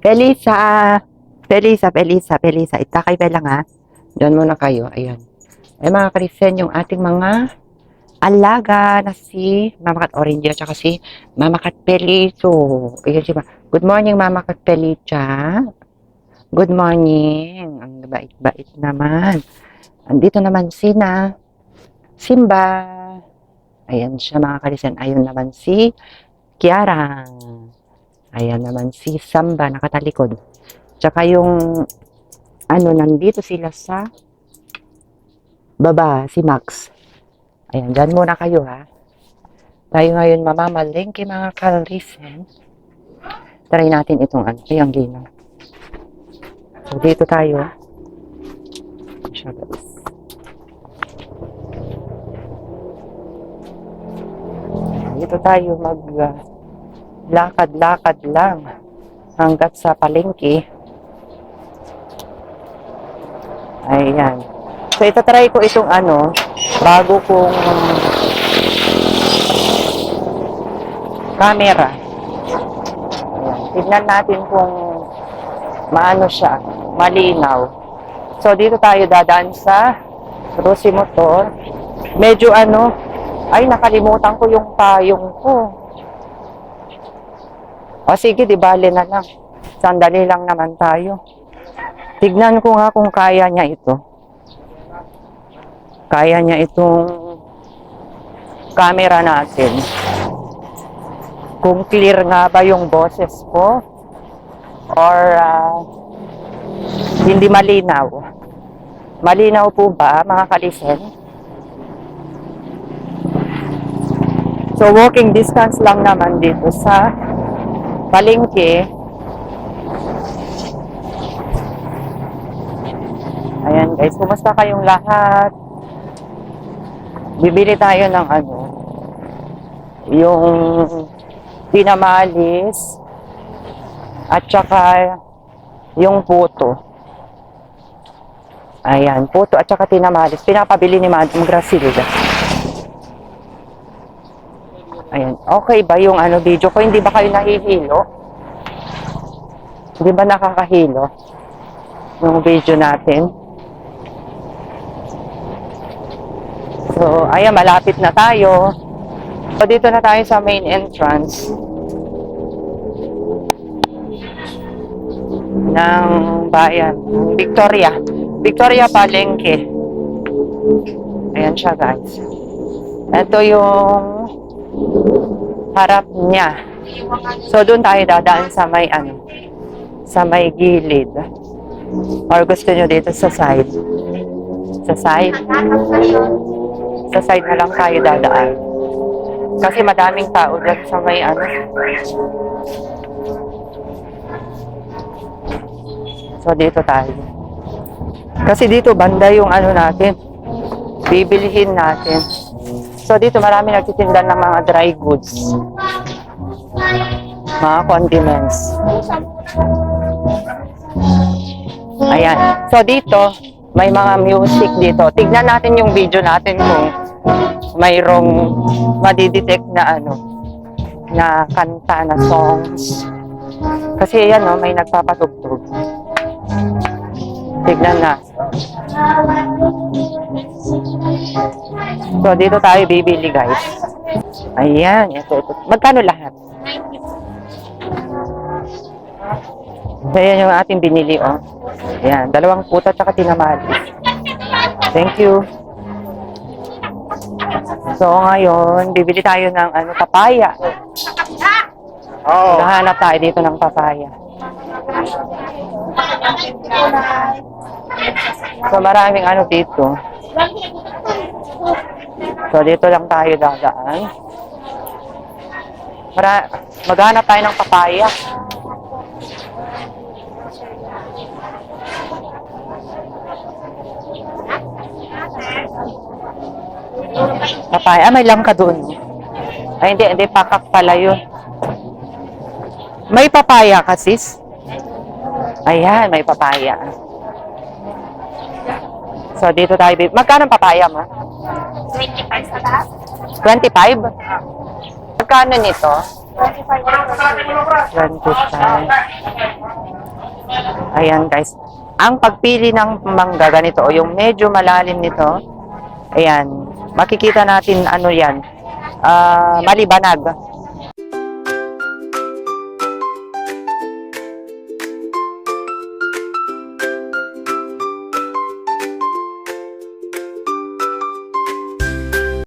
Felisa! Felisa. Itakay pa lang ha. Diyan muna kayo. Ayan. Ay mga Kristen, yung ating mga alaga na si Mama Kat Orange at saka si Mama Kat Pelito. Ayan si Good morning, Mama Kat Pelita. Good morning. Ang bait-bait naman. Andito naman Simba. Ayan siya mga Kristen. Ayun naman si Kiara. Ayan naman si Samba nakatalikod. Tsaka yung nandito sila sa baba, si Max. Ayan, dyan muna kayo ha. Tayo ngayon mamamalengke mga Kristen. Try natin itong yung lino. So, dito tayo. Dito tayo lakad-lakad lang hanggat sa palengke. Ayan. So, itatry ko itong bago kong camera. Ayan. Tignan natin kung maano siya, malinaw. So, dito tayo dadaan sa Rosie Motor. Medyo ay nakalimutan ko yung payong ko. O sige, di bale na lang. Sandali lang naman tayo. Tignan ko nga kung kaya niya ito. Kaya niya itong camera natin. Kung clear nga ba yung boses ko or hindi malinaw. Malinaw po ba mga kalisen? So walking distance lang naman dito sa palengke. Ayan guys, kumusta kayong lahat? Bibili tayo ng yung pinamalis at saka yung puto. Ayan, puto at saka tinamalis. Pinapabili ni Madam Graciela. Ayan, okay ba yung video ko? Hindi ba kayo nahihilo? Hindi ba nakakahilo yung video natin? So, ayan, malapit na tayo. So, dito na tayo sa main entrance ng bayan, Victoria Palengke. Ayan siya guys. Ito yung harap niya. So, doon tayo dadaan sa may sa may gilid. Or gusto nyo dito sa side? Sa side na lang tayo dadaan. Kasi madaming tao dyan sa may So, dito tayo. Kasi dito banda yung natin. Bibilihin natin. So, dito marami nagtitinda ng mga dry goods. Mga condiments. Ayan. So, dito, may mga music dito. Tignan natin yung video natin kung mayroong madidetect na na kanta, na songs. Kasi yan, may nagpapatugtog. Tignan na. So, dito tayo bibili, guys. Ayan, ito. Magkano lahat? So, yan yung ating binili, oh. Ayan, 2 puto at saka tinamalis. Thank you. So, ngayon, bibili tayo ng papaya. Maghahanap tayo dito ng papaya. So, maraming dito. So, dito lang tayo dadaan. Maghanap tayo ng papaya. Papaya. May langka doon. Ay, hindi. Pakak pala yun. May papaya ka, sis? Ayan, may papaya. So, dito tayo. Magkano papaya mo? 25 sa lahat. 25? Magkano nito? 25. 25. Ayan guys. Ang pagpili ng mangga ganito o yung medyo malalim nito, ayan, makikita natin ano yan, malibanag.